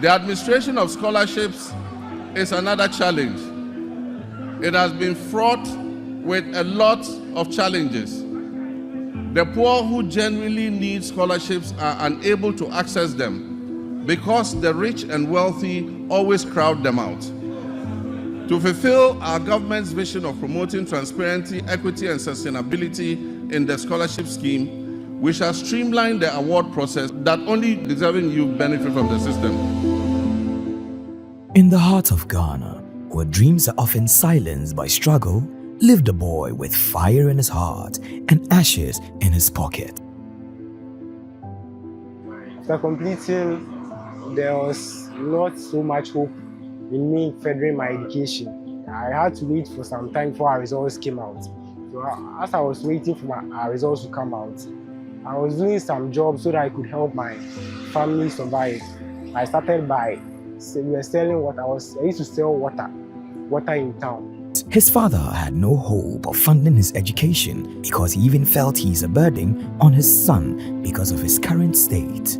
The administration of scholarships is another challenge. It has been fraught with a lot of challenges. The poor who genuinely need scholarships are unable to access them because the rich and wealthy always crowd them out. To fulfill our government's vision of promoting transparency, equity, and sustainability in the scholarship scheme, we shall streamline the award process that only deserving youth benefit from the system. In the heart of Ghana, where dreams are often silenced by struggle, lived a boy with fire in his heart and ashes in his pocket. After completing, there was not so much hope in me furthering my education. I had to wait for some time before our results came out. So as I was waiting for our results to come out, I was doing some jobs so that I could help my family survive. I started by selling water. I used to sell water in town. His father had no hope of funding his education because he even felt he's a burden on his son because of his current state.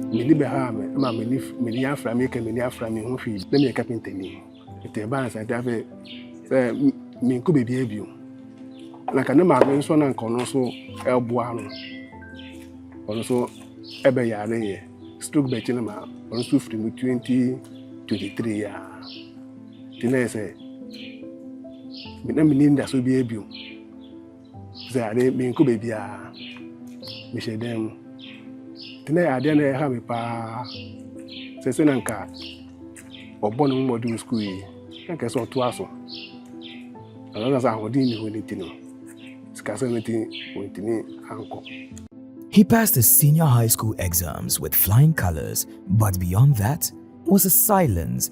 He passed his senior high school exams with flying colors, but beyond that was a silent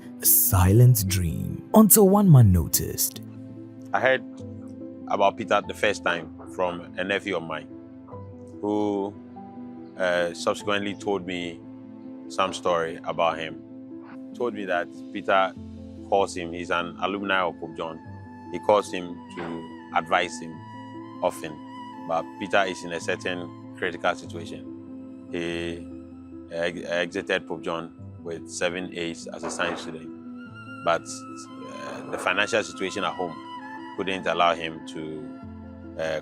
dream, until one man noticed. I heard about Peter the first time from a nephew of mine who subsequently told me some story about him. Told me that Peter calls him, he's an alumni of Pope John. He calls him to advise him often, but Peter is in a certain critical situation. He exited Pope John with 7 A's as a science student, but the financial situation at home couldn't allow him to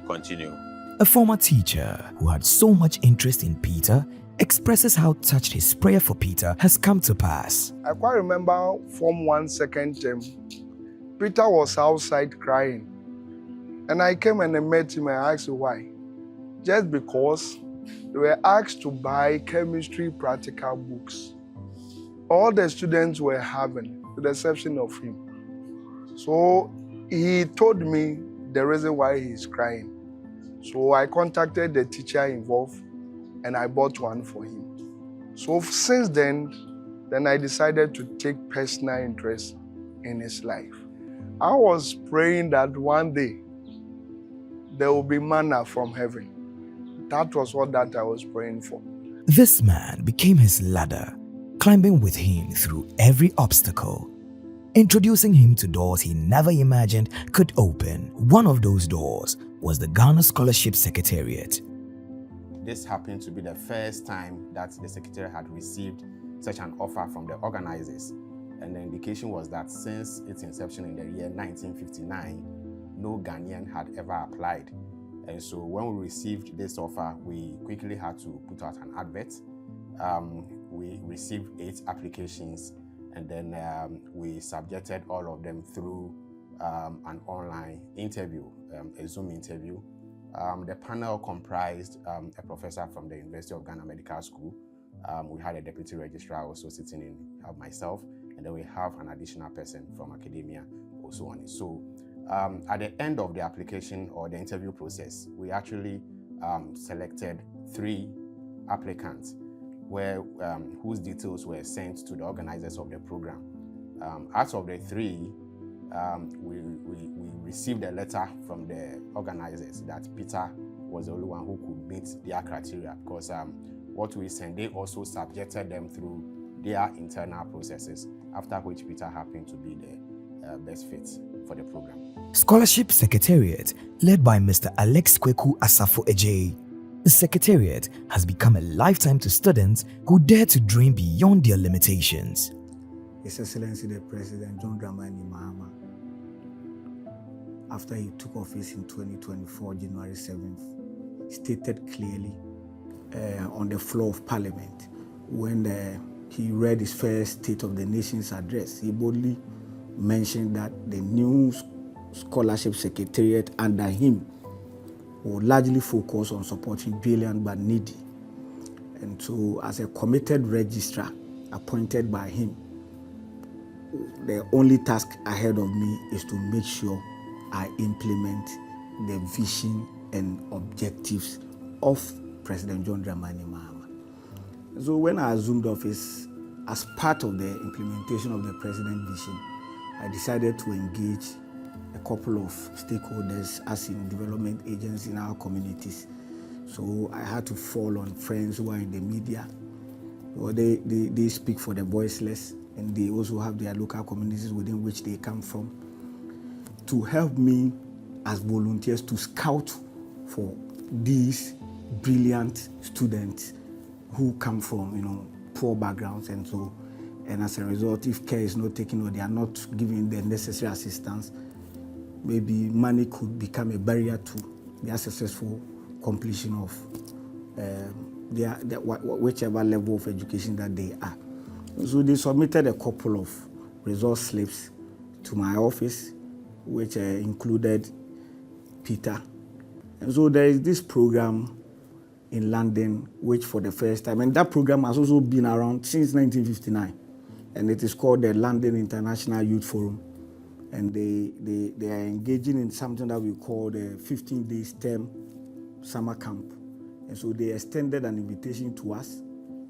continue. A former teacher who had so much interest in Peter expresses how touched his prayer for Peter has come to pass. I quite remember Form 1 second term, Peter was outside crying. And I came and I met him and I asked him why. Just because they were asked to buy chemistry practical books. All the students were having, with the exception of him. So he told me the reason why he's crying. So I contacted the teacher involved and I bought one for him. So since then I decided to take personal interest in his life. I was praying that one day there will be manna from heaven. That was what I was praying for. This man became his ladder, climbing with him through every obstacle, introducing him to doors he never imagined could open. One of those doors was the Ghana Scholarship Secretariat. This happened to be the first time that the Secretariat had received such an offer from the organizers. And the indication was that since its inception in the year 1959, no Ghanaian had ever applied. And so when we received this offer, we quickly had to put out an advert. We received 8 applications, and then we subjected all of them through an online interview, a Zoom interview. The panel comprised a professor from the University of Ghana Medical School. We had a deputy registrar also sitting in, myself, and then we have an additional person from academia also on it. So at the end of the application or the interview process, we actually selected 3 applicants whose details were sent to the organizers of the program. Out of the 3, we received a letter from the organizers that Peter was the only one who could meet their criteria, because what we sent, they also subjected them through their internal processes, after which Peter happened to be the best fit for the program. Scholarship Secretariat, led by Mr. Alex Kweku Asafo Ejay. The Secretariat has become a lifetime to students who dare to dream beyond their limitations. His Excellency the President John Dramani Mahama, after he took office in 2024, January 7th, stated clearly on the floor of Parliament when he read his first State of the Nation's address. He boldly mentioned that the new Scholarship Secretariat under him will largely focus on supporting brilliant but needy. And so, as a committed registrar appointed by him, the only task ahead of me is to make sure I implement the vision and objectives of President John Dramani Mahama. So when I assumed office, as part of the implementation of the President's vision, I decided to engage a couple of stakeholders as in development agents in our communities. So I had to fall on friends who are in the media. Well, they speak for the voiceless, and they also have their local communities within which they come from, to help me as volunteers to scout for these brilliant students who come from poor backgrounds. And as a result, if care is not taken or they are not given the necessary assistance, maybe money could become a barrier to their successful completion of whichever level of education that they are. So they submitted a couple of resource slips to my office, which included Peter. And so there is this program in London, which for the first time, and that program has also been around since 1959, and it is called the London International Youth Forum. And they are engaging in something that we call the 15-day STEM summer camp. And so they extended an invitation to us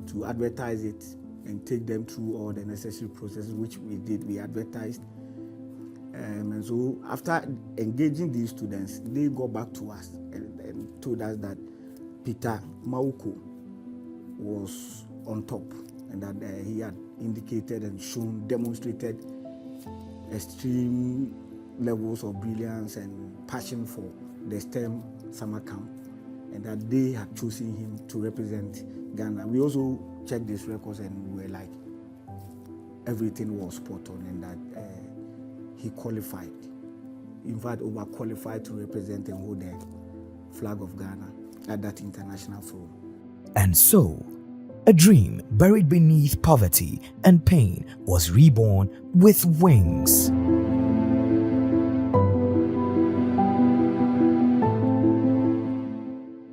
to advertise it and take them through all the necessary processes, which we did. We advertised. And so after engaging these students, they got back to us and told us that Peter Mawuko was on top, and that he had indicated and demonstrated extreme levels of brilliance and passion for the STEM summer camp, and that they had chosen him to represent Ghana. We also checked these records and we were like, everything was spot on, and that he qualified, in fact overqualified to represent and hold the flag of Ghana at that international forum. And so, a dream buried beneath poverty and pain was reborn with wings.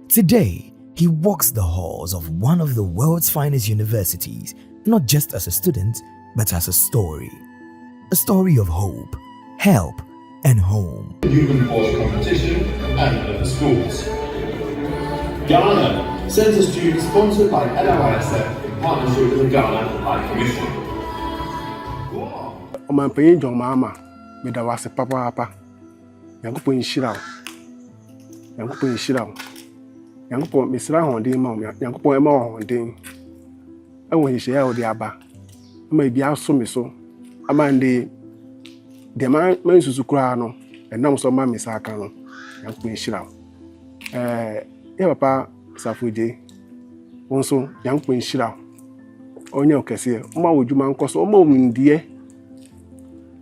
Today, he walks the halls of one of the world's finest universities, not just as a student, but as a story. A story of hope, help, and home. Human Force competition and at the schools. Ghana sends a student sponsored by NOISF in partnership with the Ghana High Commission. President John Mahama, meda wase papa. Yankopon nhyira wo. Yankopon nhyira wo. Yankopon mesra honden ma wo. Yankopon ema wo honden. Ewo hihye ya wo de aba. Ama bi aso me so. Ama nde de man susu kura no. Enam so ma mesa aka no. Yankopon nhyira wo. Ya papa Safoje. Wonso Yankopon nhyira wo. Onye okese. Oma wodwuma nkoso. Oma omndie.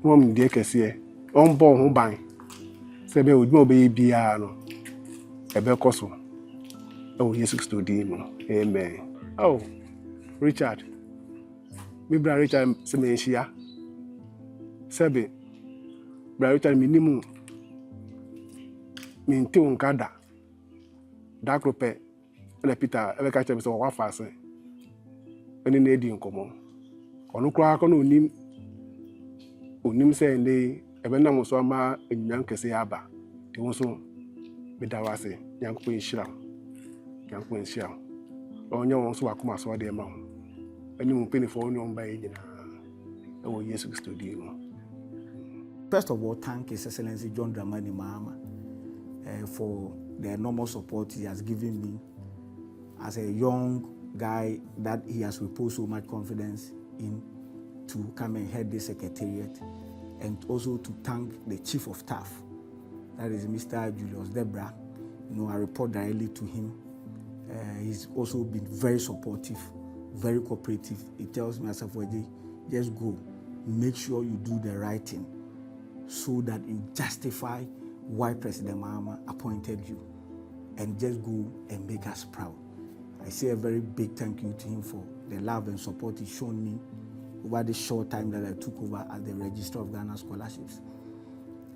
Mom de kese on bon ho ban se be odwuma be bia no e be koso oh Jesus Christ di mo amen. Oh Richard mi bra Richard se me hia sebe bra Richard minimu mi nti onkada dakrope na Peter e be ka che so wa fa se eni na edi nkomo onu kura ko no onim say ndey ebe na mo so ama enyan kese aba de won so be da wase Yankopon nhyira onye won so akoma so de ma ho ani mo penifo oni on ba yina e wo Jesus Christ di mo. First of all, thank His Excellency John Dramani Mahama for the enormous support he has given me as a young guy that he has reposed so much confidence in, to come and head the secretariat, and also to thank the Chief of Staff, that is Mr. Julius Debra. I report directly to him. He's also been very supportive, very cooperative. He tells me, just go, make sure you do the right thing so that you justify why President Mahama appointed you, and just go and make us proud. I say a very big thank you to him for the love and support he's shown me over the short time that I took over as the Registrar of Ghana Scholarships.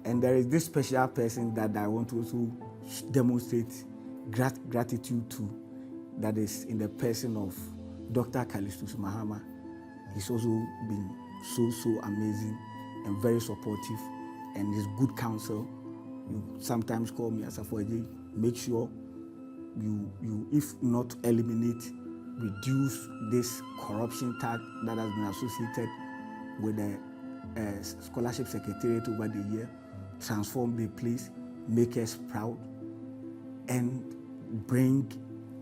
And there is this special person that I want to also demonstrate gratitude to, that is in the person of Dr. Callistus Mahama. He's also been so amazing and very supportive, and his good counsel. You sometimes call me as a Asafoye, make sure you if not eliminate, reduce this corruption tag that has been associated with the Scholarship Secretariat over the year, transform the place, make us proud, and bring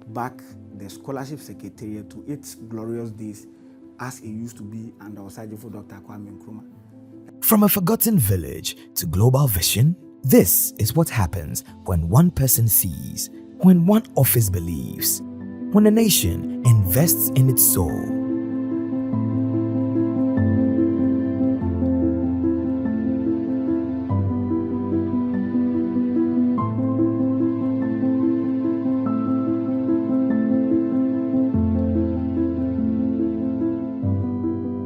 back the Scholarship Secretariat to its glorious days as it used to be under Osajifo Dr. Kwame Nkrumah. From a forgotten village to global vision, this is what happens when one person sees, when one office believes, when a nation invests in its soul.